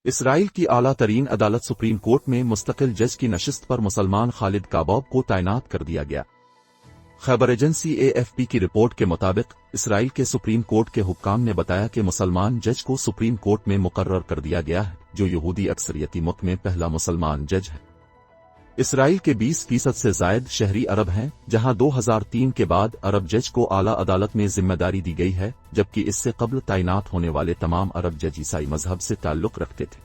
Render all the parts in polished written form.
اسرائیل کی اعلیٰ ترین عدالت سپریم کورٹ میں مستقل جج کی نشست پر مسلمان خالد کاباب کو تعینات کر دیا گیا۔ خبر ایجنسی AFP کی رپورٹ کے مطابق اسرائیل کے سپریم کورٹ کے حکام نے بتایا کہ مسلمان جج کو سپریم کورٹ میں مقرر کر دیا گیا ہے، جو یہودی اکثریتی ملک میں پہلا مسلمان جج ہے۔ اسرائیل کے 20% سے زائد شہری عرب ہیں، جہاں 2003 کے بعد عرب جج کو اعلیٰ عدالت میں ذمہ داری دی گئی ہے، جبکہ اس سے قبل تعینات ہونے والے تمام عرب جج عیسائی مذہب سے تعلق رکھتے تھے۔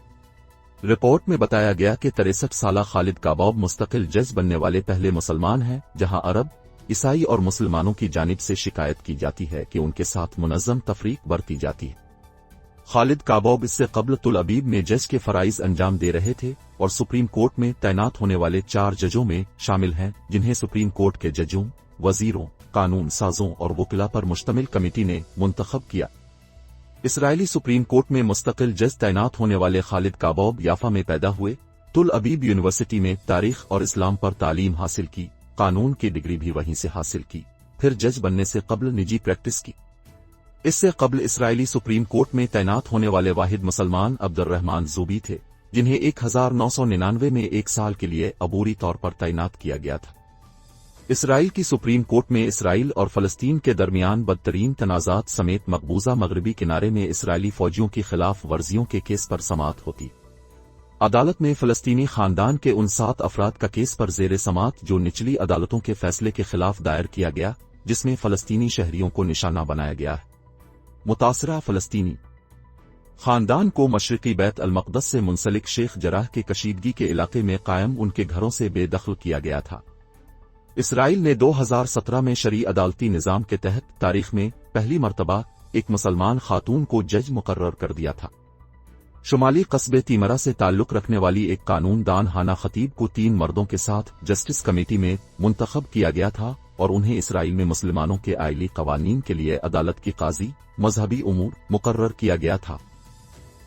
رپورٹ میں بتایا گیا کہ 63 سالہ خالد کاباب مستقل جج بننے والے پہلے مسلمان ہیں، جہاں عرب، عیسائی اور مسلمانوں کی جانب سے شکایت کی جاتی ہے کہ ان کے ساتھ منظم تفریق برتی جاتی ہے۔ خالد کاباب اس سے قبل تل ابیب میں جج کے فرائض انجام دے رہے تھے اور سپریم کورٹ میں تعینات ہونے والے 4 ججوں میں شامل ہیں، جنہیں سپریم کورٹ کے ججوں، وزیروں، قانون سازوں اور وکلاء پر مشتمل کمیٹی نے منتخب کیا۔ اسرائیلی سپریم کورٹ میں مستقل جج تعینات ہونے والے خالد کاباب یافا میں پیدا ہوئے، تل ابیب یونیورسٹی میں تاریخ اور اسلام پر تعلیم حاصل کی، قانون کی ڈگری بھی وہیں سے حاصل کی، پھر جج بننے سے قبل نجی پریکٹس کی۔ اس سے قبل اسرائیلی سپریم کورٹ میں تعینات ہونے والے واحد مسلمان عبد الرحمان زوبی تھے، جنہیں 1999 میں 1 سال کے لیے عبوری طور پر تعینات کیا گیا تھا۔ اسرائیل کی سپریم کورٹ میں اسرائیل اور فلسطین کے درمیان بدترین تنازعات سمیت مقبوضہ مغربی کنارے میں اسرائیلی فوجیوں کی خلاف ورزیوں کے کیس پر سماعت ہوتی۔ عدالت میں فلسطینی خاندان کے ان 7 افراد کا کیس پر زیر سماعت جو نچلی عدالتوں کے فیصلے کے خلاف دائر کیا گیا، جس میں فلسطینی شہریوں کو نشانہ بنایا گیا ہے۔ متاثرہ فلسطینی خاندان کو مشرقی بیت المقدس سے منسلک شیخ جراح کے کشیدگی کے علاقے میں قائم ان کے گھروں سے بے دخل کیا گیا تھا۔ اسرائیل نے 2017 میں شرعی عدالتی نظام کے تحت تاریخ میں پہلی مرتبہ ایک مسلمان خاتون کو جج مقرر کر دیا تھا۔ شمالی قصبے تیمرا سے تعلق رکھنے والی ایک قانون دان ہانا خطیب کو 3 مردوں کے ساتھ جسٹس کمیٹی میں منتخب کیا گیا تھا اور انہیں اسرائیل میں مسلمانوں کے آئلی قوانین کے لیے عدالت کی قاضی، مذہبی امور مقرر کیا گیا تھا۔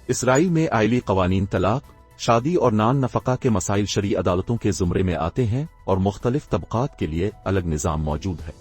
اسرائیل میں آئلی قوانین طلاق، شادی اور نان نفقہ کے مسائل شرعی عدالتوں کے زمرے میں آتے ہیں اور مختلف طبقات کے لیے الگ نظام موجود ہے۔